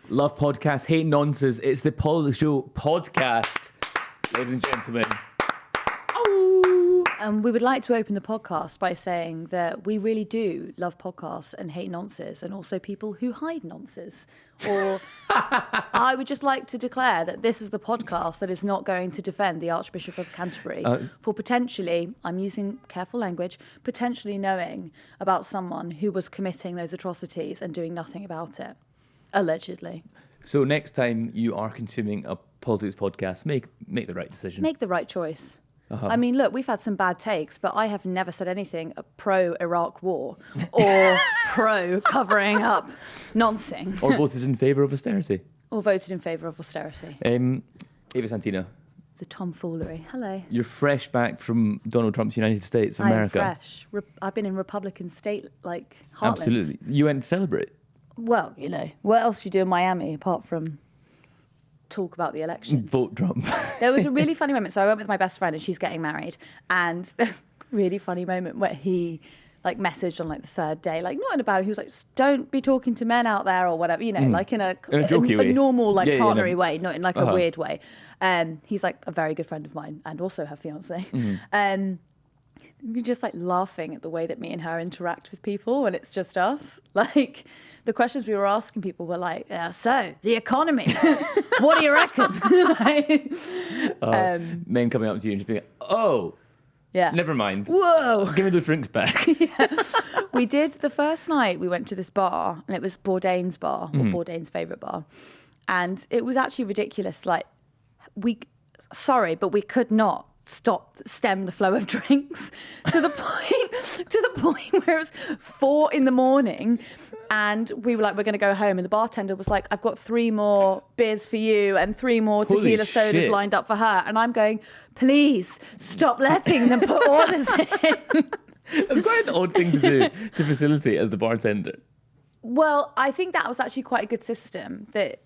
Love podcasts, hate nonsense. It's the PoliticsJOE podcast, ladies and gentlemen. We would like to open the podcast by saying that we really do love podcasts and hate nonsense, and also people who hide nonsense. Or I would just like to declare that this is the podcast that is not going to defend the Archbishop of Canterbury for potentially, I'm using careful language, potentially knowing about someone who was committing those atrocities and doing nothing about it, allegedly. So next time you are consuming a politics podcast, make the right decision. Make the right choice. I mean, look, we've had some bad takes, but I have never said anything pro-Iraq war or pro-covering up nonsense. Or voted in favour of austerity. Or voted in favour of austerity. Eva Santina. The tomfoolery. Hello. You're fresh back from Donald Trump's United States of America. I'm fresh. I've been in Republican state, heartlands. Absolutely. You went to celebrate. Well, what else do you do in Miami apart from talk about the election? Vote Trump. There was a really funny moment. So I went with my best friend and she's getting married. And there's a really funny moment where he messaged on the third day, not in a bad way. He was like, just don't be talking to men out there or whatever, like in a jokey way. Normal, partnery way, not in a weird way. He's a very good friend of mine and also her fiance. We're just laughing at the way that me and her interact with people when it's just us. The questions we were asking people were so the economy, what do you reckon? Men coming up to you and just being yeah, never mind. Whoa, give me the drinks back. We did the first night. We went to this bar and it was Bourdain's bar, or Bourdain's favourite bar, and it was actually ridiculous. But we could not stem the flow of drinks to the point where it was 4 a.m. and we were we're going to go home, and the bartender was like, I've got 3 more beers for you and 3 more tequila sodas lined up for her, and I'm going, please stop letting them put orders in. That's quite an odd thing to do to facilitate as the bartender. Well, I think that was actually quite a good system, that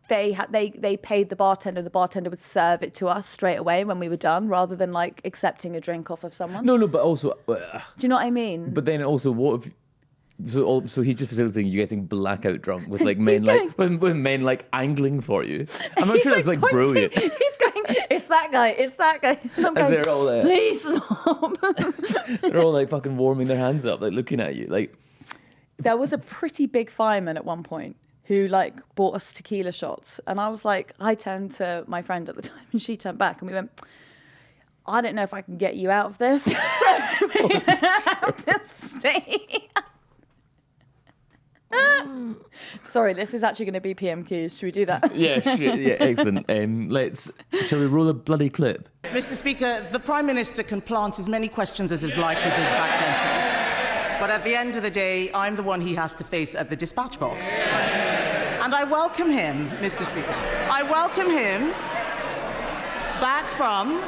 they paid the bartender would serve it to us straight away when we were done, rather than accepting a drink off of someone. No, but also do you know what I mean? But then also, what if so he's just facilitating you getting blackout drunk with men with men angling for you? I'm not sure that's brilliant. He's going, it's that guy. And I'm going, they're all there. Please stop. They're all fucking warming their hands up, looking at you. There was a pretty big fireman at one point who bought us tequila shots, and I was I turned to my friend at the time and she turned back and we went, I don't know if I can get you out of this, so we're gonna have to stay. Sorry, this is actually going to be PMQs. Should we do that? Yeah, excellent. Shall we roll a bloody clip? Mr. Speaker, the Prime Minister can plant as many questions as is like with his backbenchers, but at the end of the day, I'm the one he has to face at the dispatch box. And I welcome him, Mr. Speaker. I welcome him back from...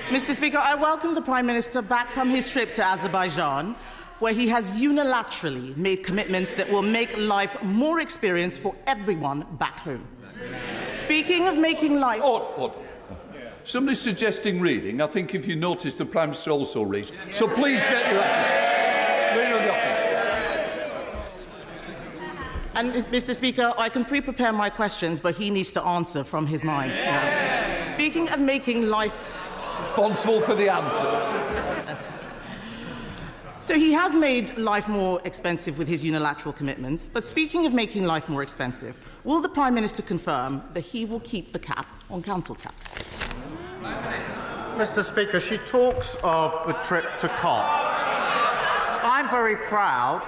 Mr. Speaker, I welcome the Prime Minister back from his trip to Azerbaijan, where he has unilaterally made commitments that will make life more experienced for everyone back home. Speaking of making life... Somebody's suggesting reading. I think if you notice, the Prime Minister also reads. So please get your Leader of the Opposition. And, Mr. Speaker, I can pre-prepare my questions, but he needs to answer from his mind. Yes. Speaking of making life... Responsible for the answers. So he has made life more expensive with his unilateral commitments, but speaking of making life more expensive, will the Prime Minister confirm that he will keep the cap on council tax? Mr. Speaker, she talks of the trip to COP. I'm very proud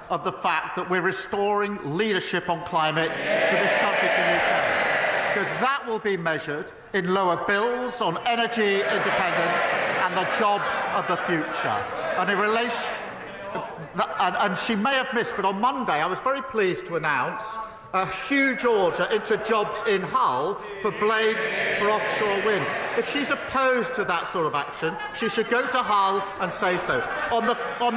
of the fact that we're restoring leadership on climate to this country, to the UK, because that will be measured in lower bills on energy independence and the jobs of the future. And in relation, and she may have missed, but on Monday I was very pleased to announce a huge order into jobs in Hull for blades for offshore wind. If she's opposed to that sort of action, she should go to Hull and say so. On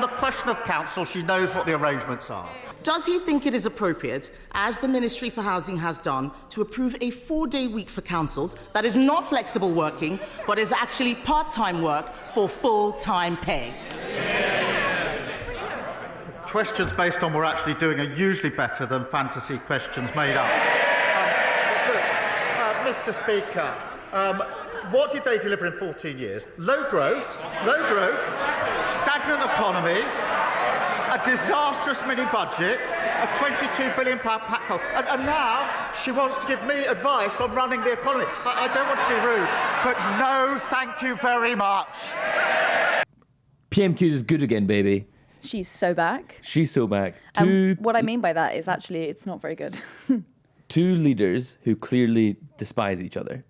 the question of council, she knows what the arrangements are. Does he think it is appropriate, as the Ministry for Housing has done, to approve a 4-day week for councils that is not flexible working, but is actually part-time work for full-time pay? questions based on we're actually doing are usually better than fantasy questions made up. Mr. Speaker, what did they deliver in 14 years? Low growth, stagnant economy, a disastrous mini-budget, a £22 billion PAC, and now she wants to give me advice on running the economy. I don't want to be rude, but no, thank you very much. PMQs is good again, baby. She's so back. She's so back. What I mean by that is actually it's not very good. Two leaders who clearly despise each other.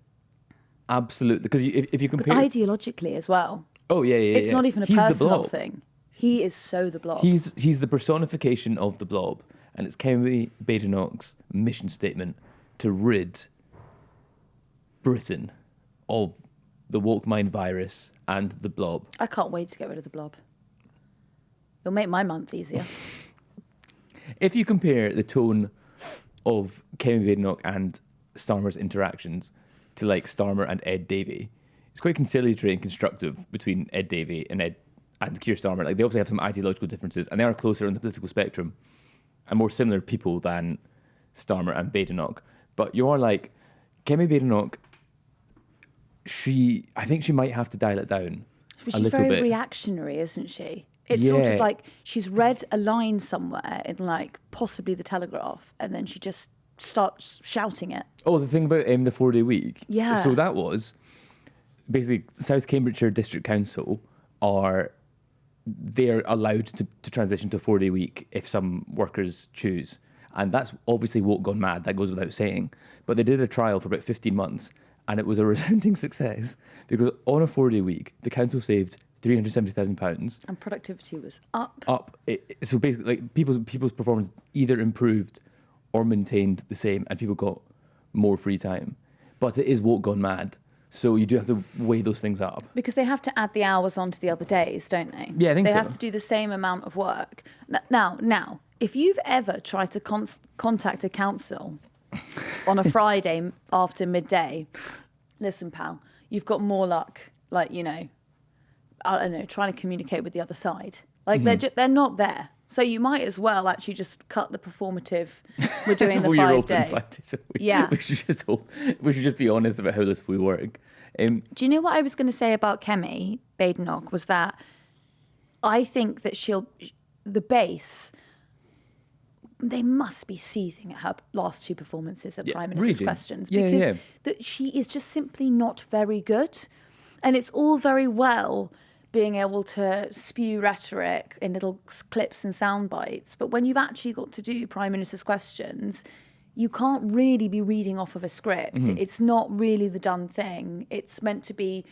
Absolutely. Because if you compare... But ideologically as well. Oh, yeah. It's not even a personal thing. He is so the blob. He's the personification of the blob. And it's Kemi Badenoch's mission statement to rid Britain of the woke mind virus and the blob. I can't wait to get rid of the blob. It'll make my month easier. If you compare the tone of Kemi Badenoch and Starmer's interactions to like Starmer and Ed Davey, it's quite conciliatory and constructive between Ed Davey and Keir Starmer. Like they obviously have some ideological differences and they are closer on the political spectrum and more similar people than Starmer and Badenoch. But you are like, Kemi Badenoch, I think she might have to dial it down a little bit. She's very reactionary, isn't she? It's sort of like she's read a line somewhere in like possibly the Telegraph and then she just starts shouting it. Oh, the thing about the 4-day week. Yeah. So that was basically South Cambridgeshire District Council they're allowed to transition to a 4-day week if some workers choose. And that's obviously woke gone mad, that goes without saying. But they did a trial for about 15 months and it was a resounding success because on a 4-day week, the council saved £370,000. And productivity was up. So basically, like people's performance either improved or maintained the same, and people got more free time. But it is woke gone mad, so you do have to weigh those things up. Because they have to add the hours onto the other days, don't they? Yeah, I think so. They have to do the same amount of work. Now, if you've ever tried to contact a council on a Friday after midday, listen, pal, you've got more luck. Like, I don't know, trying to communicate with the other side. Like they're not there. So you might as well actually just cut the performative. We're doing the well, 5 you're day. 5 days a week. Yeah. We should just be honest about how this will work. Do you know what I was going to say about Kemi Badenoch was that I think that the base, they must be seething at her last two performances at Prime Minister's Questions because that she is just simply not very good. And it's all very well being able to spew rhetoric in little clips and sound bites. But when you've actually got to do Prime Minister's Questions, you can't really be reading off of a script. Mm-hmm. It's not really the done thing. It's meant to be...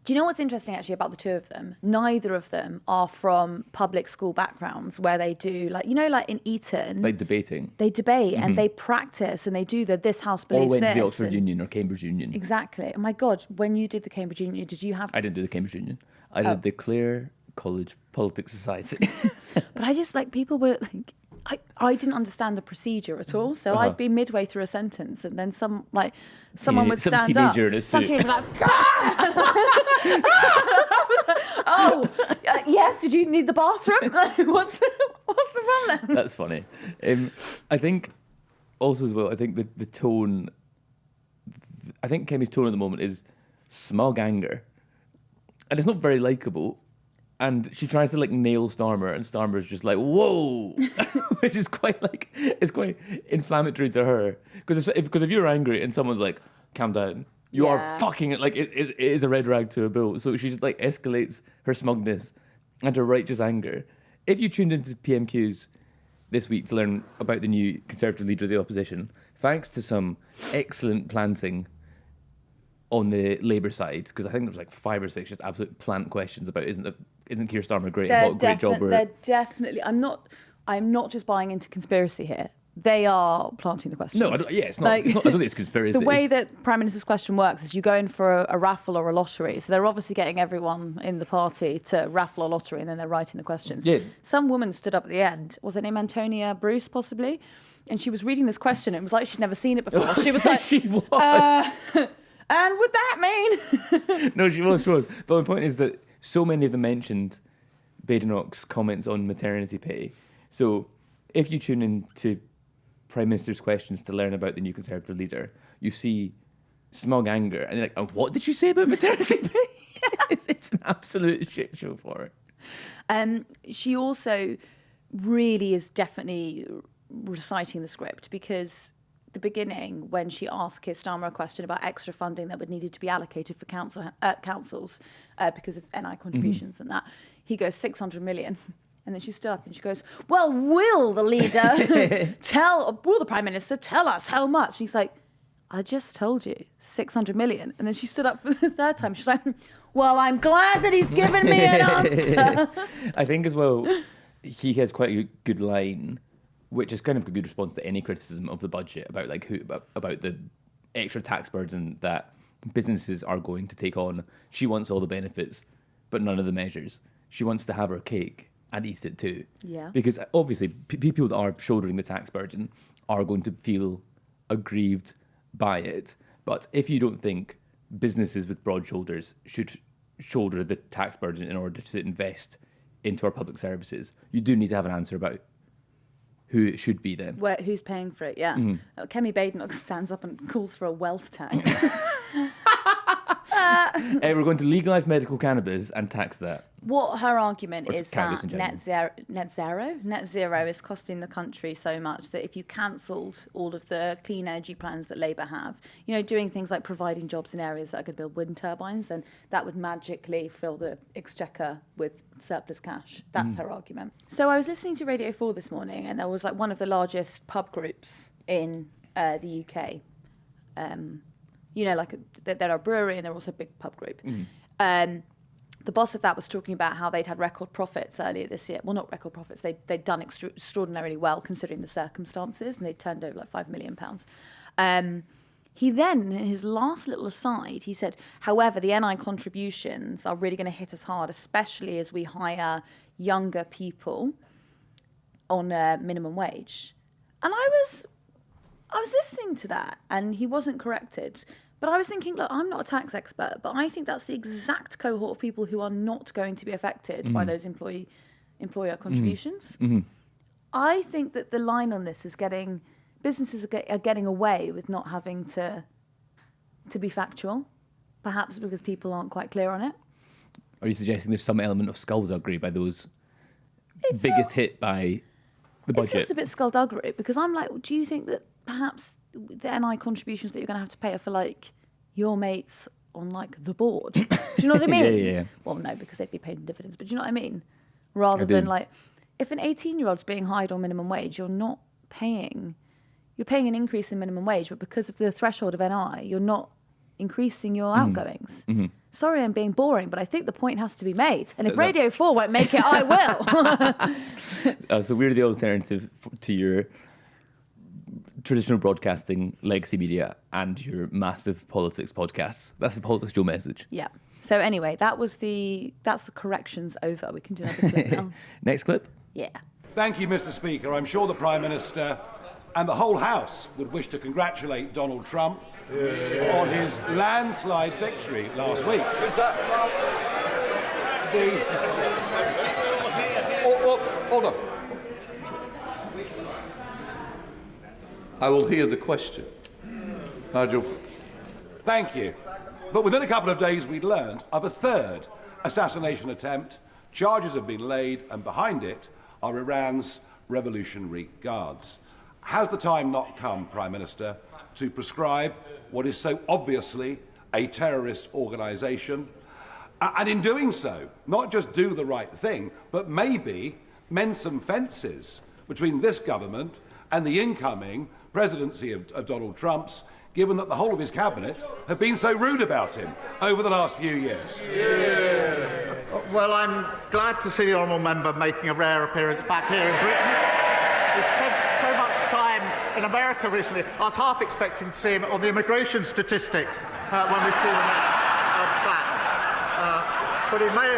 Do you know what's interesting actually about the two of them? Neither of them are from public school backgrounds where they do like in Eton. Like debating. They debate and they practice and they do this house believes this. Or went to the Oxford Union or Cambridge Union. Exactly. Oh my God, when you did the Cambridge Union, did you have... I didn't do the Cambridge Union. I did the Clare College Politics Society. But I just people were like... I didn't understand the procedure at all, so I'd be midway through a sentence, and then someone would stand up. Some teenager in a suit. Some teenager like, oh, yes. Did you need the bathroom? What's the problem? That's funny. I think also as well. I think the tone. I think Kemi's tone at the moment is smug anger, and it's not very likable. And she tries to nail Starmer, and Starmer's just like, whoa, which is quite it's quite inflammatory to her. Because if you're angry and someone's like, calm down, you are fucking it. It is a red rag to a bull. So she just escalates her smugness and her righteous anger. If you tuned into PMQs this week to learn about the new Conservative leader of the opposition, thanks to some excellent planting on the Labour side, because I think there was 5 or 6 just absolute plant questions about isn't Keir Starmer great? And what a great job they're definitely. I'm not just buying into conspiracy here. They are planting the questions. No, it's not. I don't think it's conspiracy. The way that Prime Minister's Question works is you go in for a raffle or a lottery. So they're obviously getting everyone in the party to raffle or lottery, and then they're writing the questions. Yeah. Some woman stood up at the end. Was her name Antonia Bruce, possibly? And she was reading this question. It was like she'd never seen it before. She was like, she was. And would that mean? No, she was. But my point is that so many of them mentioned Badenoch's comments on maternity pay. So if you tune in to Prime Minister's questions to learn about the new Conservative leader, you see smug anger, and you're like, oh, what did she say about maternity pay? It's an absolute shit show for her. She also really is definitely reciting the script, because the beginning, when she asked Keir Starmer a question about extra funding that would needed to be allocated for councils because of NI contributions and that, he goes 600 million. And then she stood up and she goes, well, will the leader will the Prime Minister tell us how much? And he's like, I just told you, 600 million. And then she stood up for the third time. She's like, well, I'm glad that he's given me an answer. I think as well, he has quite a good line, which is kind of a good response to any criticism of the budget about about the extra tax burden that businesses are going to take on. She wants all the benefits, but none of the measures. She wants to have her cake and eat it too. Yeah. Because obviously people that are shouldering the tax burden are going to feel aggrieved by it. But if you don't think businesses with broad shoulders should shoulder the tax burden in order to invest into our public services, you do need to have an answer about who it should be then. Who's paying for it, yeah. Kemi Badenoch stands up and calls for a wealth tax. We're going to legalise medical cannabis and tax that. What her argument is cannabis that in net zero is costing the country so much that if you cancelled all of the clean energy plans that Labour have, doing things like providing jobs in areas that are going to build wind turbines, then that would magically fill the exchequer with surplus cash. That's her argument. So I was listening to Radio 4 this morning, and there was one of the largest pub groups in the UK. They're a brewery and they're also a big pub group. The boss of that was talking about how they'd had record profits earlier this year. Well, not record profits. They'd done extraordinarily well considering the circumstances, and they'd turned over like £5 million. He then, in his last little aside, he said, however, the NI contributions are really going to hit us hard, especially as we hire younger people on minimum wage. And I was listening to that, and he wasn't corrected. But I was thinking, look, I'm not a tax expert, but I think that's the exact cohort of people who are not going to be affected by those employer contributions. I think that the line on this is businesses are getting away with not having to be factual, perhaps because people aren't quite clear on it. Are you suggesting there's some element of skullduggery by those biggest hit by the budget? It feels a bit skullduggery, because I'm like, do you think that perhaps the NI contributions that you're going to have to pay are for your mates on the board? Do you know what I mean? Yeah. Well, no, because they'd be paid in dividends. But do you know what I mean? Rather than if an 18-year-old's being hired on minimum wage, you're paying an increase in minimum wage, but because of the threshold of NI, you're not increasing your outgoings. Sorry, I'm being boring, but I think the point has to be made. And if Radio 4 won't make it, I will. So we're the alternative to your traditional broadcasting, legacy media, and your massive politics podcasts. That's the PoliticsJOE message. Yeah. So anyway, that's the corrections over. We can do another clip now. Next clip? Yeah. Thank you, Mr. Speaker. I'm sure the Prime Minister and the whole House would wish to congratulate Donald Trump on his landslide victory last week. Is that Hold on. I will hear the question. Nigel. Thank you. But within a couple of days, we'd learned of a third assassination attempt. Charges have been laid, and behind it are Iran's Revolutionary Guards. Has the time not come, Prime Minister, to prescribe what is so obviously a terrorist organisation? And in doing so, not just do the right thing, but maybe mend some fences between this government and the incoming presidency of Donald Trump's, given that the whole of his cabinet have been so rude about him over the last few years? Well, I'm glad to see the honourable member making a rare appearance back here in Britain. He spent so much time in America recently. I was half expecting to see him on the immigration statistics when we see the next batch. But he may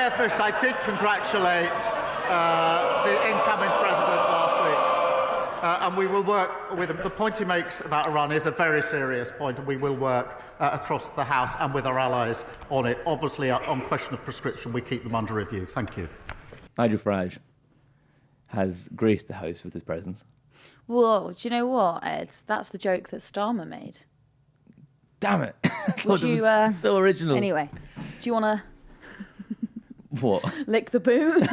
have missed. I did congratulate the incoming president last week. and we will work with him. The point he makes about Iran is a very serious point, and we will work across the House and with our allies on it. Obviously, on question of prescription, we keep them under review. Thank you. Nigel Farage has graced the House with his presence. Well, do you know what, Ed? That's the joke that Starmer made. Damn it! I thought Would it you, was so original. Anyway, do you want to What? lick the boot?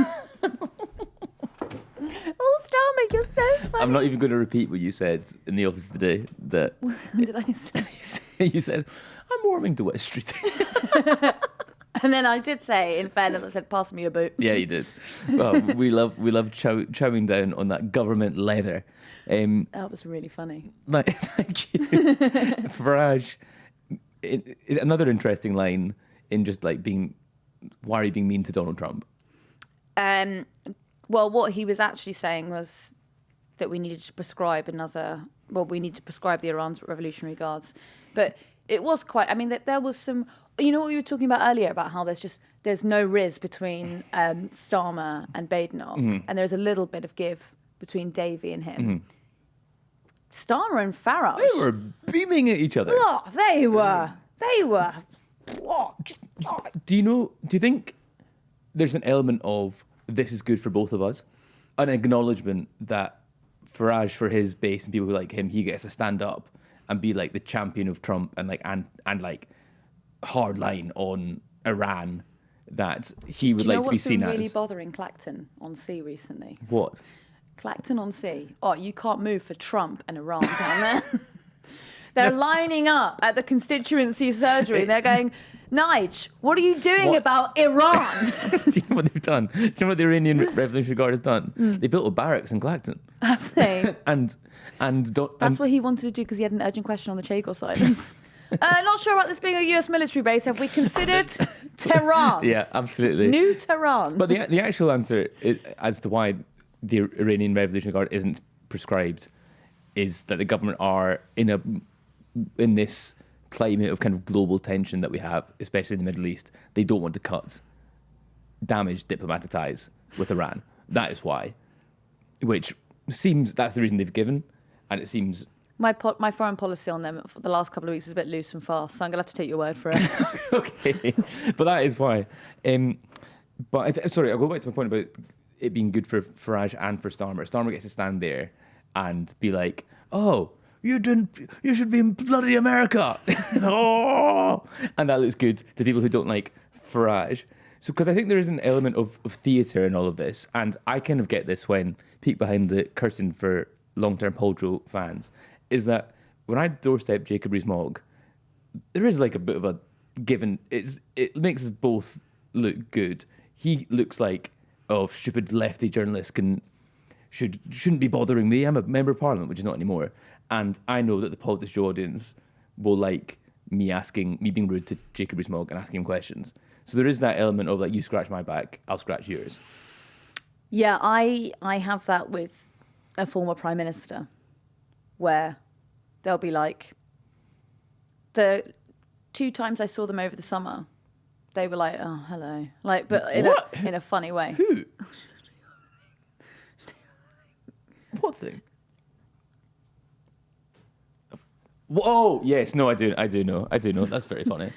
Oh, Starmer, you're so funny. I'm not even going to repeat what you said in the office today. That What did I say? you said, I'm warming to West Street. And then I did say, in fairness, I said, pass me a boot. Yeah, you did. Well, we love chowing down on that government leather. That was really funny. Thank you. Farage, another interesting line in just like why are you being mean to Donald Trump? Well, what he was actually saying was that we needed to prescribe we need to prescribe the Iran Revolutionary Guards. But it was quite, that there was some, you know what we were talking about earlier about how there's no riz between Starmer and Badenoch, and there's a little bit of give between Davey and him. Starmer and Farage. They were beaming at each other. Oh, they were. Do you think there's an element of this is good for both of us? An acknowledgement that Farage, for his base and people who like him, he gets to stand up and be like the champion of Trump and like hard line on Iran that he would like to be seen what's been really as. bothering Clacton on Sea recently? What? Clacton on Sea. Oh, you can't move for Trump and Iran down there. They're lining up at the constituency surgery. They're going, Nige, what are you doing about Iran? Do you know what they've done? Do you know what the Iranian Revolutionary Guard has done? They built a barracks in Clacton. Have they? That's what he wanted to do because he had an urgent question on the Chagos Islands. Not sure about this being a US military base. Have we considered Tehran? Yeah, absolutely. New Tehran. But the actual answer as to why the Iranian Revolutionary Guard isn't prescribed is that the government are in this climate of kind of global tension that we have, especially in the Middle East. They don't want to cut damaged diplomatic ties with Iran. That is why. Which seems that's the reason they've given, and it seems. My foreign policy on them for the last couple of weeks is a bit loose and fast, so I'm going to have to take your word for it. Okay, but that is why. Sorry, I'll go back to my point about it being good for Farage and for Starmer. Starmer gets to stand there and be like, "Oh, you should be in bloody America," oh! And that looks good to people who don't like Farage. So, because I think there is an element of theatre in all of this, and I kind of get this when peek behind the curtain for long-term Poldro fans, is that when I doorstep Jacob Rees-Mogg, there is like a bit of a given. It makes us both look good. He looks like, oh, stupid lefty journalists shouldn't be bothering me. I'm a member of Parliament, which is not anymore. And I know that the PoliticsJOE audience will like me being rude to Jacob Rees-Mogg and asking him questions. So there is that element of like, you scratch my back, I'll scratch yours. Yeah, I have that with a former prime minister, where they'll be like, the 2 times I saw them over the summer, they were like, oh, hello. Like, but in a funny way. Who? What thing? Oh, yes. No, I do know. That's very funny.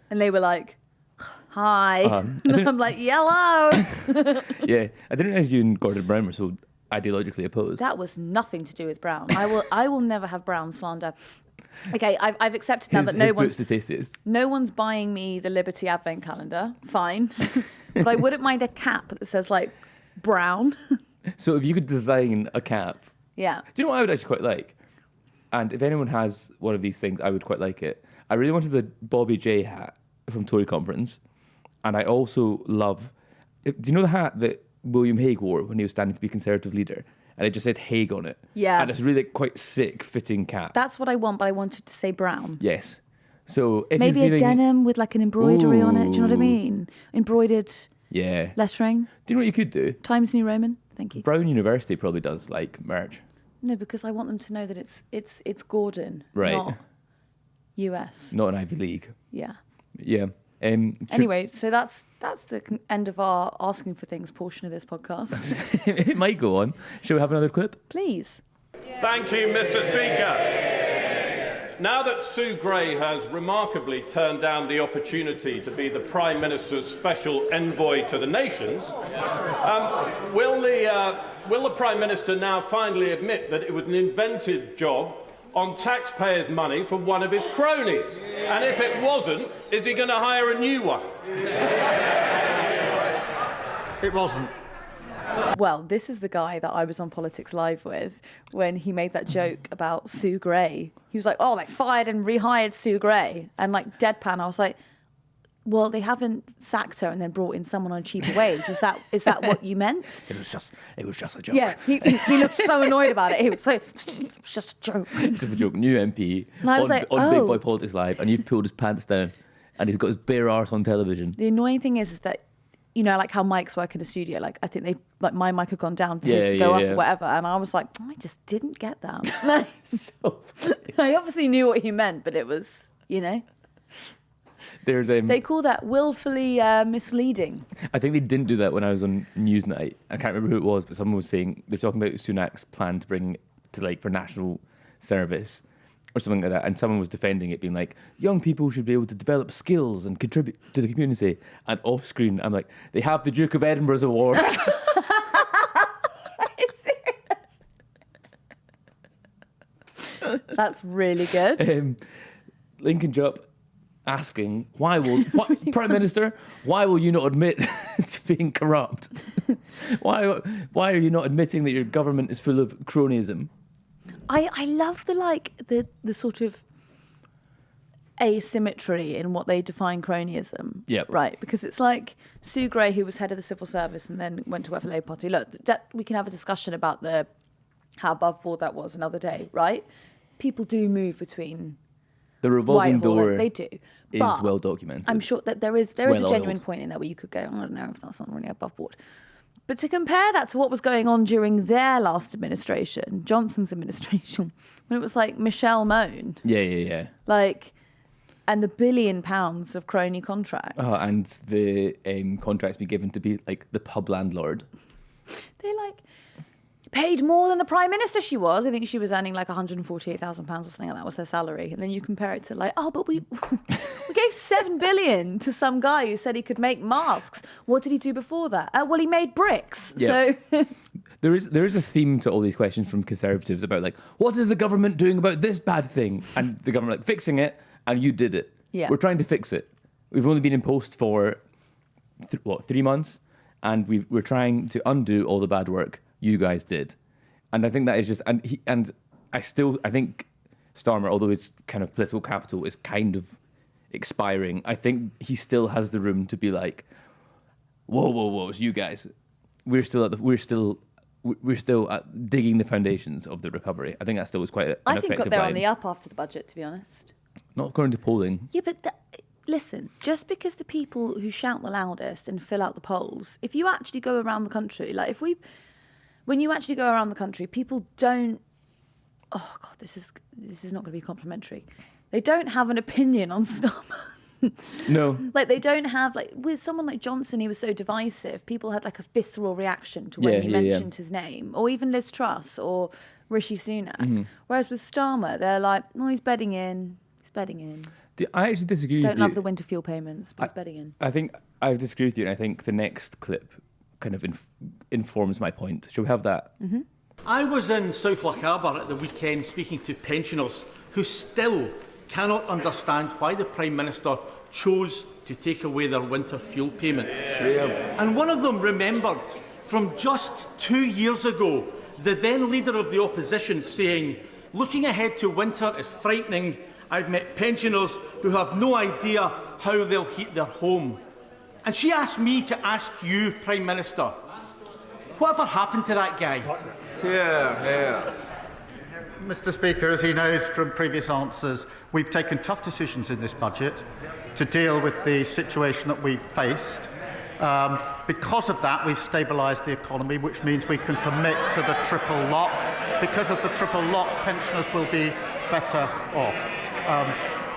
And they were like, hi. And I'm like, yellow. Yeah. I didn't realize you and Gordon Brown were so ideologically opposed. That was nothing to do with Brown. I will never have Brown slander. Okay, I've accepted now that no one's buying me the Liberty Advent calendar. Fine. But I wouldn't mind a cap that says like Brown. So if you could design a cap. Yeah. Do you know what I would actually quite like? And if anyone has one of these things, I would quite like it. I really wanted the Bobby J hat from Tory Conference. And I also love... Do you know the hat that William Hague wore when he was standing to be Conservative leader? And it just said Hague on it. Yeah. And it's really quite sick fitting cap. That's what I want, but I wanted to say brown. Yes. So if maybe you're a denim with like an embroidery on it. Do you know what I mean? Embroidered lettering. Do you know what you could do? Times New Roman. Thank you. Brown University probably does like merch. No, because I want them to know that it's Gordon, right? Not US. Not an Ivy League. Yeah. Yeah. Anyway, so that's the end of our asking for things portion of this podcast. It might go on. Shall we have another clip? Please. Thank you, Mr. Speaker. Now that Sue Gray has remarkably turned down the opportunity to be the Prime Minister's special envoy to the nations, will the Prime Minister now finally admit that it was an invented job on taxpayers' money from one of his cronies? And if it wasn't, is he going to hire a new one? It wasn't. Well, this is the guy that I was on Politics Live with when he made that joke about Sue Gray. He was like, oh, like fired and rehired Sue Gray. And like deadpan, I was like, well, they haven't sacked her and then brought in someone on a cheaper wage. Is that what you meant? It was just a joke. Yeah, he looked so annoyed about it. He was like, it's just a joke. Just a joke. New MP And I was like, on Big oh. Boy Politics Live, and you've pulled his pants down, and he's got his bare arse on television. The annoying thing is that, you know, like how mics work in a studio. Like I think my mic had gone down for his to go up or whatever, and I was like, I just didn't get that. So I obviously knew what he meant, but it was, you know. there's They call that willfully misleading. I think they didn't do that when I was on Newsnight. I can't remember who it was, but someone was saying they're talking about Sunak's plan to bring to like for national service or something like that, and someone was defending it, being like, young people should be able to develop skills and contribute to the community. And off screen, I'm like, they have the Duke of Edinburgh's award. Are you serious? That's really good. Lincoln Jupp asking, Prime Minister, why will you not admit to being corrupt? Why are you not admitting that your government is full of cronyism? I love the sort of asymmetry in what they define cronyism. Yep. Right, because it's like Sue Gray, who was head of the civil service and then went to work for the Labour Party. Look, that we can have a discussion about how above board that was another day, right? People do move between The revolving Whitehall, door they do. is But well documented. I'm sure that there is a well genuine oiled. point in there where you could go, I don't know if that's not really above board. But to compare that to what was going on during their last administration, Johnson's administration, when it was like Michelle Moan, Yeah. like, and the £1 billion of crony contracts. Oh, and the contracts be given to be like the pub landlord. They like paid more than the Prime Minister she was. I think she was earning like £148,000 or something like that was her salary. And then you compare it to like, oh, but we gave $7 billion to some guy who said he could make masks. What did he do before that? Well, he made bricks. Yeah. So There is a theme to all these questions from Conservatives about like, what is the government doing about this bad thing? And the government like, fixing it, and you did it. Yeah. We're trying to fix it. We've only been in post for 3 months, and we're trying to undo all the bad work you guys did. And I think that is just, I think Starmer, although his kind of political capital is kind of expiring, I think he still has the room to be like, whoa, so you guys, we're still at digging the foundations of the recovery. I think that still was quite an I think effective got there on line. the up after the budget, to be honest. Not according to polling. Yeah, but listen, just because the people who shout the loudest and fill out the polls, if you actually go around the country, like when you actually go around the country, people don't. Oh God, this is not going to be complimentary. They don't have an opinion on Starmer. No. Like they don't have with someone like Johnson, he was so divisive. People had like a visceral reaction to when he mentioned his name, or even Liz Truss or Rishi Sunak. Mm-hmm. Whereas with Starmer, they're like, oh, he's bedding in. He's bedding in. I actually disagree with you. Don't love the winter fuel payments, but he's bedding in. I think I disagree with you, and I think the next clip kind of informs my point. Shall we have that? Mm-hmm. I was in South Lochaber at the weekend speaking to pensioners who still cannot understand why the Prime Minister chose to take away their winter fuel payment. And one of them remembered from just 2 years ago the then leader of the opposition saying, looking ahead to winter is frightening. I've met pensioners who have no idea how they'll heat their home. And she asked me to ask you, Prime Minister, whatever happened to that guy? Yeah. Mr. Speaker, as he knows from previous answers, we've taken tough decisions in this budget to deal with the situation that we faced. Because of that, we've stabilised the economy, which means we can commit to the triple lock. Because of the triple lock, pensioners will be better off.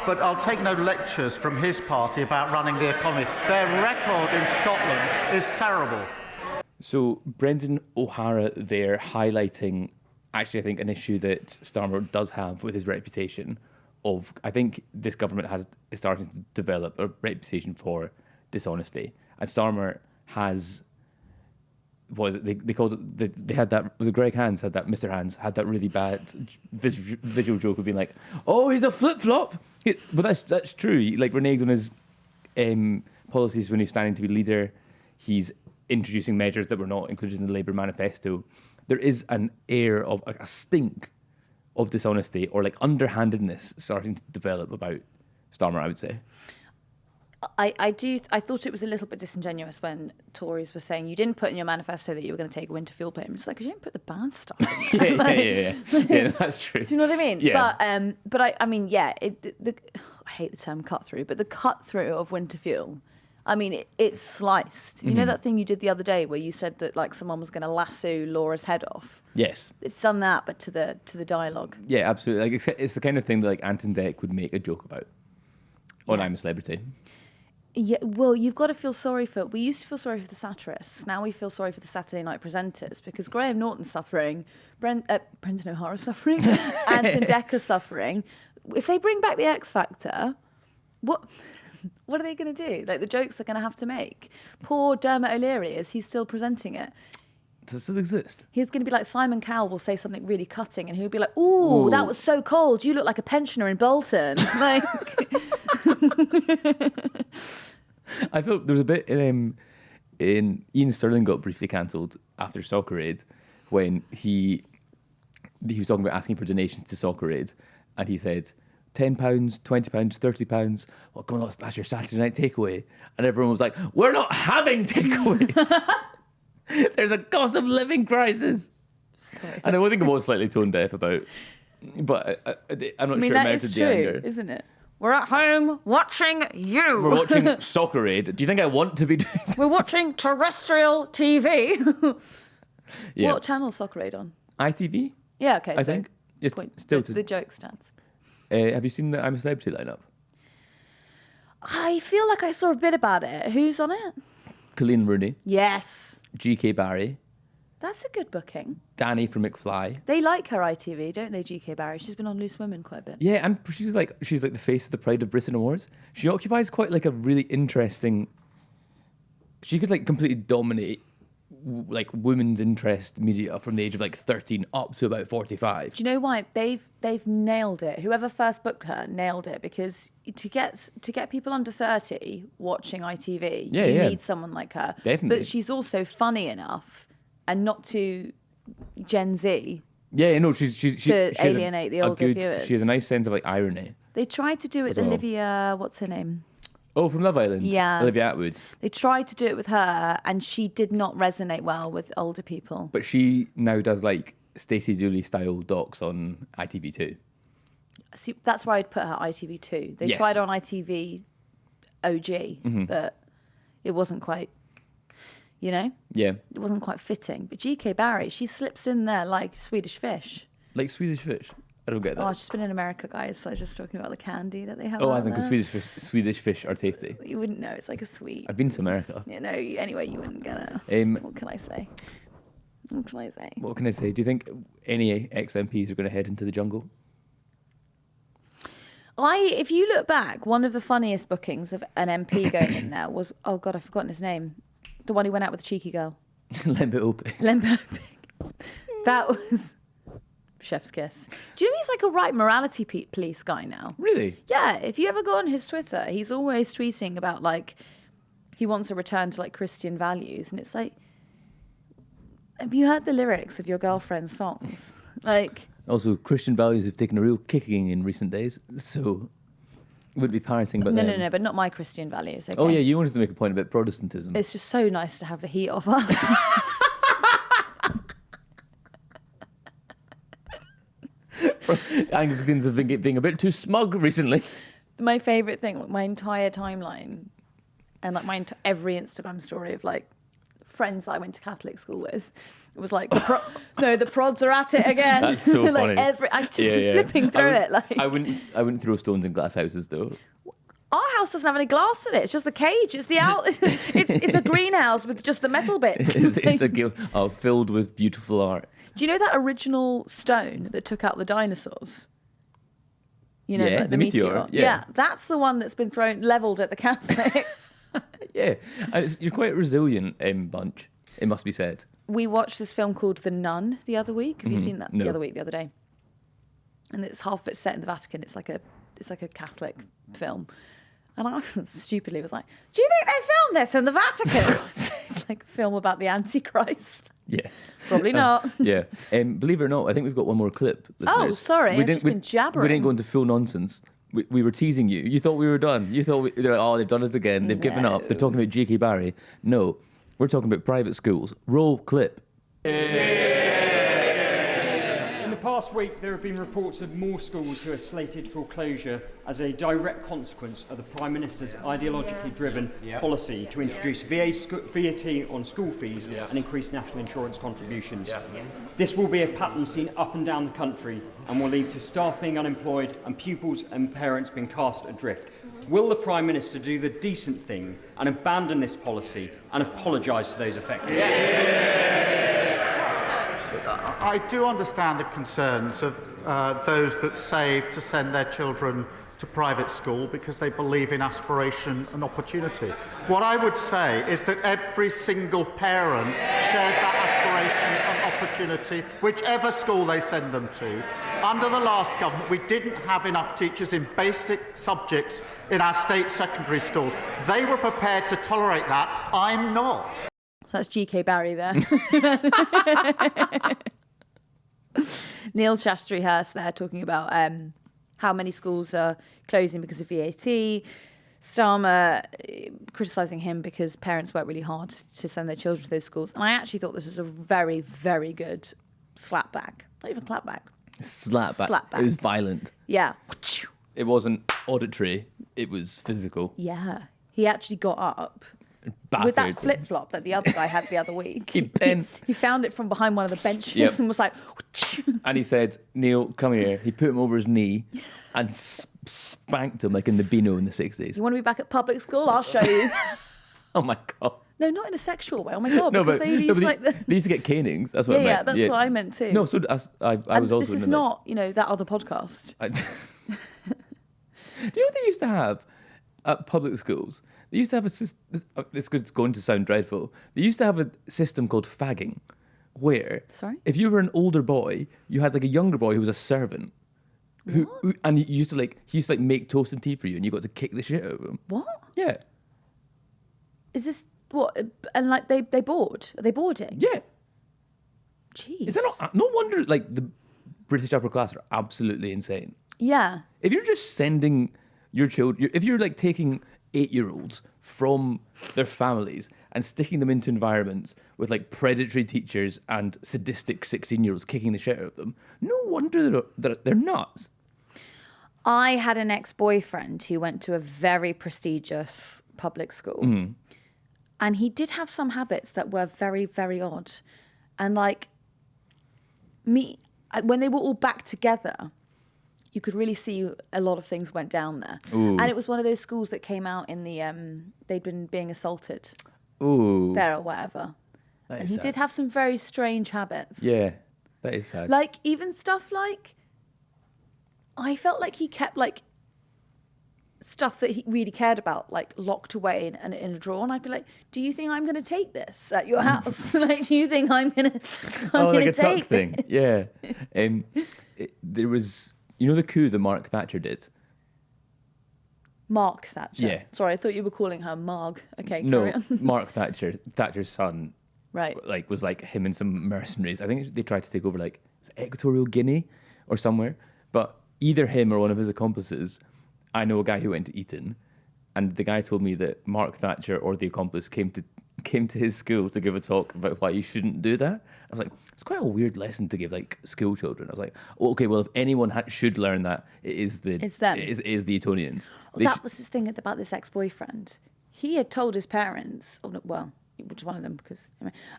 But I'll take no lectures from his party about running the economy. Their record in Scotland is terrible. So Brendan O'Hara there highlighting actually, I think, an issue that Starmer does have with his reputation of, I think this government is starting to develop a reputation for dishonesty. And Starmer has, what is it, they called it, they had that, was it Greg Hands had that, Mr. Hands had that really bad visual joke of being like, oh, he's a flip-flop. But that's true. He, like, reneges on his policies when he's standing to be leader. He's introducing measures that were not included in the Labour manifesto. There is an air of, like, a stink of dishonesty or like underhandedness starting to develop about Starmer, I would say. I thought it was a little bit disingenuous when Tories were saying you didn't put in your manifesto that you were going to take winter fuel payment. It's like, because you didn't put the bad stuff in there. Yeah, no, that's true. Do you know what I mean? Yeah. But I mean, yeah, I hate the term cut through, but the cut through of winter fuel, I mean, it's sliced. You know that thing you did the other day where you said that like someone was going to lasso Laura's head off? Yes. It's done that, but to the dialogue. Yeah, absolutely. Like it's the kind of thing that like Anton Deck would make a joke about on I'm a Celebrity. Yeah, well, you've got to feel sorry for... We used to feel sorry for the satirists. Now we feel sorry for the Saturday night presenters because Graham Norton's suffering, Brendan O'Hara's suffering, Anton Decker's suffering. If they bring back the X Factor, what are they going to do? Like, the jokes they're going to have to make. Poor Dermot O'Leary, is he still presenting it? Does it still exist? He's going to be like, Simon Cowell will say something really cutting and he'll be like, ooh, that was so cold. You look like a pensioner in Bolton. Like... I felt there was a bit in Ian Stirling got briefly cancelled after Soccer Aid when he was talking about asking for donations to Soccer Aid, and he said £10, £20, £30. Well, come on, that's your Saturday night takeaway, and everyone was like, "We're not having takeaways. There's a cost of living crisis." And I think it was slightly tone deaf about, but I'm not sure it merited the anger. Isn't it? We're at home watching you. We're watching Soccer Aid. Do you think I want to be doing this? We're watching terrestrial TV. Yeah. What channel is Soccer Aid on? ITV? Yeah, okay. I think. It's still the joke stands. Have you seen the I'm a Celebrity lineup? I feel like I saw a bit about it. Who's on it? Colleen Rooney. Yes. GK Barry. That's a good booking. Danny from McFly. They like her ITV, don't they, GK Barry? She's been on Loose Women quite a bit. Yeah, and she's like the face of the Pride of Britain Awards. She occupies quite like a really interesting... She could like completely dominate like women's interest media from the age of like 13 up to about 45. Do you know why? They've nailed it. Whoever first booked her nailed it, because to get people under 30 watching ITV, you need someone like her. Definitely. But she's also funny enough and not too Gen Z. Yeah, no, she alienate the older viewers. She has a nice sense of like irony. They tried to do it with Olivia, what's her name? Oh, from Love Island. Yeah. Olivia Atwood. They tried to do it with her and she did not resonate well with older people. But she now does like Stacey Dooley style docs on ITV2. See, that's where I'd put her ITV2. They tried on ITV OG, but it wasn't quite... You know? Yeah. It wasn't quite fitting. But GK Barry, she slips in there like Swedish Fish. Like Swedish Fish? I don't get that. Oh, I've just been in America, guys, so I was just talking about the candy that they have. Oh, I think Swedish fish are tasty. You wouldn't know. It's like a sweet. I've been to America. You know, anyway, you wouldn't get it. What can I say? What can I say? What can I say? Do you think any ex-MPs are going to head into the jungle? If you look back, one of the funniest bookings of an MP going in there was, oh God, I've forgotten his name. The one who went out with the cheeky girl. Lembo Opie. That was chef's kiss. Do you know he's like a right morality police guy now? Really? Yeah. If you ever go on his Twitter, he's always tweeting about like he wants a return to like Christian values, and it's like, have you heard the lyrics of your girlfriend's songs? Like. Also, Christian values have taken a real kicking in recent days, so. Wouldn't be parenting, but no, but not my Christian values. Okay? Oh yeah, you wanted to make a point about Protestantism. It's just so nice to have the heat off us. Anglicans have been being a bit too smug recently. My favourite thing, my entire timeline, and like every Instagram story of like friends I went to Catholic school with. It was like, the prods are at it again. That's so like funny. I'm just flipping through it. Like I wouldn't throw stones in glass houses though. Our house doesn't have any glass in it. It's just the cage. It's the out. It's a greenhouse with just the metal bits. It's a filled with beautiful art. Do you know that original stone that took out the dinosaurs? You know, Yeah, like the meteor, yeah. That's the one that's been leveled at the Catholics. Yeah, and you're quite a resilient bunch, it must be said. We watched this film called The Nun the other week. Have you seen that? No. The other day. And it's half of it set in the Vatican. It's like a Catholic film. And I stupidly was like, do you think they filmed this in the Vatican? It's like a film about the Antichrist. Yeah. Probably not. Yeah. Believe it or not, I think we've got one more clip. Oh, Listeners. sorry. I've just been jabbering. We didn't go into full nonsense. We were teasing you. You thought we were done. You thought they're like, oh, they've done it again. They've given up. They're talking about J.K. Barry. No, we're talking about private schools. Roll clip. In the past week, there have been reports of more schools who are slated for closure as a direct consequence of the Prime Minister's ideologically driven policy to introduce VAT on school fees and increase national insurance contributions. This will be a pattern seen up and down the country and will lead to staff being unemployed and pupils and parents being cast adrift. Will the Prime Minister do the decent thing and abandon this policy and apologise to those affected? I do understand the concerns of those that save to send their children to private school because they believe in aspiration and opportunity. What I would say is that every single parent shares that aspiration and opportunity, whichever school they send them to. Under the last government, we didn't have enough teachers in basic subjects in our state secondary schools. They were prepared to tolerate that. I'm not. So that's G.K. Barry there. Neil Shastrihurst there talking about how many schools are closing because of VAT. Starmer criticising him because parents work really hard to send their children to those schools. And I actually thought this was a very, very good slapback. Not even clapback. Slapback. It was violent. Yeah. It wasn't auditory. It was physical. Yeah. He actually got up. Battered. With that flip-flop that the other guy had the other week. He found it from behind one of the benches and was like... And he said, Neil, come here. He put him over his knee and spanked him like in the Beano in the 60s. You want to be back at public school? I'll show you. Oh, my God. No, not in a sexual way. Oh, my God. Because they used they used to get canings. That's what I meant. Yeah, that's what I meant too. No, so I was also... This is not, that other podcast. Do you know what they used to have at public schools? They used to have a system, this is going to sound dreadful, they used to have a system called fagging, where if you were an older boy, you had like a younger boy who was a servant, who and he used to make toast and tea for you, and you got to kick the shit out of him. What? Yeah. Is this, what, and like they board? Are they boarding? Yeah. Jeez. Is that not, no wonder like the British upper class are absolutely insane. Yeah. If you're just sending your children, if you're like taking 8-year-olds from their families and sticking them into environments with like predatory teachers and sadistic 16-year-olds kicking the shit out of them, no wonder they're nuts. I had an ex-boyfriend who went to a very prestigious public school, and he did have some habits that were very, very odd. And like me, when they were all back together, you could really see a lot of things went down there. Ooh. And it was one of those schools that came out in the, they'd been being assaulted there or whatever. And he sad. did have some very strange habits. Yeah, that is sad. Like even stuff like, I felt like he kept like stuff that he really cared about, like locked away in a drawer. And I'd be like, do you think I'm going to take this at your house? Like, do you think I'm going to like a tuck take thing? this? Yeah. There was... You know the coup that Mark Thatcher did? Mark Thatcher? Yeah. Sorry, I thought you were calling her Marg. Okay, No, carry on. Mark Thatcher, Thatcher's son, Right. like was like him and some mercenaries. I think they tried to take over like Equatorial Guinea or somewhere. But either him or one of his accomplices, I know a guy who went to Eton, and the guy told me that Mark Thatcher or the accomplice came to his school to give a talk about why you shouldn't do that. I was like, it's quite a weird lesson to give like school children. I was like, okay, well, if anyone should learn that, it's them. It is the Etonians. Well, that was his thing about this ex-boyfriend. He had told his parents, which is one of them, because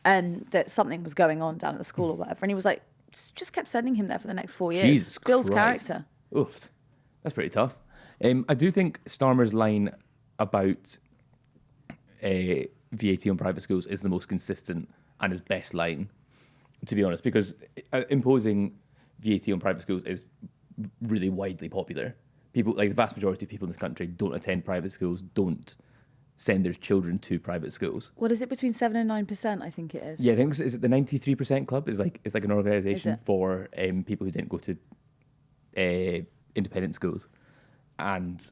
that something was going on down at the school or whatever, and he was like, just kept sending him there for the next 4 years. Jesus Builds Christ. character. Oof, that's pretty tough. I do think Starmer's line about VAT on private schools is the most consistent and his best line. to be honest, because imposing VAT on private schools is really widely popular. People, like the vast majority of people in this country, don't attend private schools, don't send their children to private schools. What is it, between 7 and 9%? I think it is. Yeah, I think is it the 93% Club? It's like an organisation for people who didn't go to independent schools, and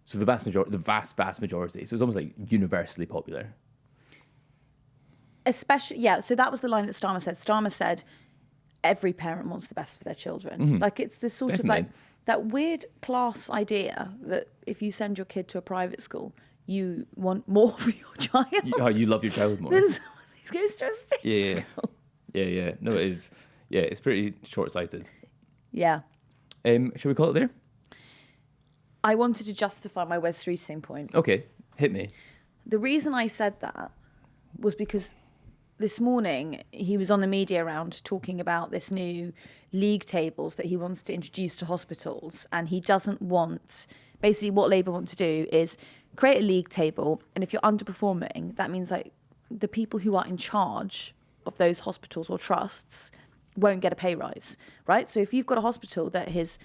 so the vast majority. So it's almost like universally popular. Especially, yeah. So that was the line that Starmer said. Starmer said, every parent wants the best for their children. Mm-hmm. Like it's this sort of like that weird class idea that if you send your kid to a private school, you want more for your child. You love your child more. Than someone who goes to a state school. Yeah. No, it is. Yeah, it's pretty short-sighted. Yeah. Should we call it there? I wanted to justify my Wes Streeting point. Okay, hit me. The reason I said that was because this morning he was on the media round talking about this new league tables that he wants to introduce to hospitals, and he doesn't want, basically what Labour want to do is create a league table, and if you're underperforming, that means like the people who are in charge of those hospitals or trusts won't get a pay rise, right? So if you've got a hospital that has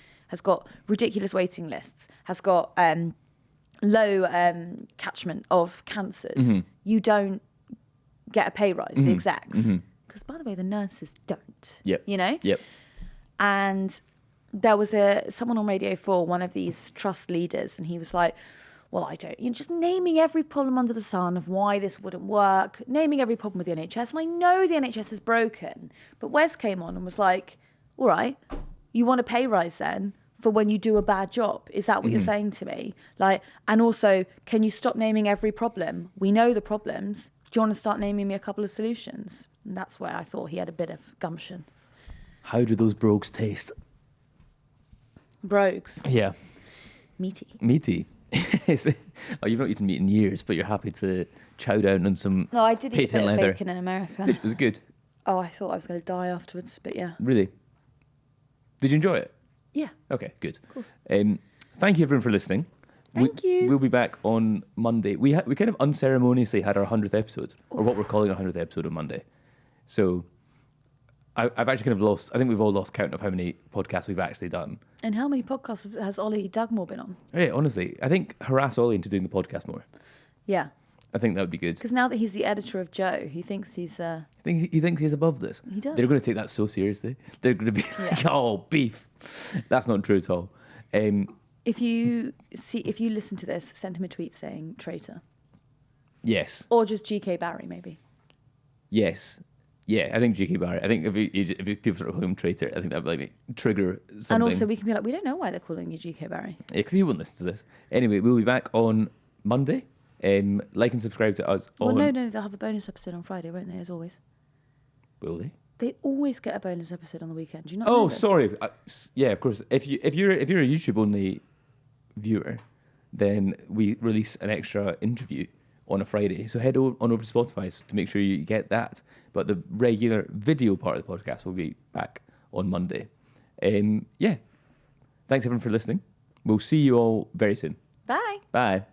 got ridiculous waiting lists, has got low catchment of cancers, you don't get a pay rise, the execs. Because, by the way, the nurses don't. Yep. You know? Yep. And there was someone on Radio 4, one of these trust leaders, and he was like, well, I don't. You're just naming every problem under the sun of why this wouldn't work, naming every problem with the NHS. And I know the NHS is broken. But Wes came on and was like, all right, you want a pay rise then for when you do a bad job? Is that what you're saying to me? Like, and also, can you stop naming every problem? We know the problems. Do you want to start naming me a couple of solutions? And that's where I thought he had a bit of gumption. How do those brogues taste? Brogues. Yeah. Meaty. Oh, you've not eaten meat in years, but you're happy to chow down on some No, I did eat a bit of leather. bacon in America. Was it good? Oh, I thought I was going to die afterwards, but yeah. Really? Did you enjoy it? Yeah. Okay, good. Of course. Thank you everyone for listening. Thank you. We'll be back on Monday. We kind of unceremoniously had our 100th episode, or what we're calling our 100th episode on Monday. So I've actually kind of lost, I think we've all lost count of how many podcasts we've actually done. And how many podcasts has Ollie Dugmore been on? Yeah, honestly, I think harass Ollie into doing the podcast more. Yeah. I think that would be good. Because now that he's the editor of Joe, he thinks he's... He thinks he's above this. He does. They're going to take that so seriously. They're going to be like, oh, beef. That's not true at all. If you listen to this, send him a tweet saying traitor. Yes. Or just GK Barry, maybe. Yes. Yeah, I think GK Barry. I think if people start calling him traitor, I think that would like trigger something. And also we can be like, we don't know why they're calling you GK Barry. Yeah, because you wouldn't listen to this. Anyway, we'll be back on Monday. Like and subscribe to us on... Well, no, they'll have a bonus episode on Friday, won't they, as always? Will they? They always get a bonus episode on the weekend. Do you not know this? Sorry. Yeah, of course. If you're a YouTube-only viewer, then we release an extra interview on a Friday. So head on over to Spotify to make sure you get that. But the regular video part of the podcast will be back on Monday. Yeah. Thanks everyone for listening. We'll see you all very soon. Bye. Bye.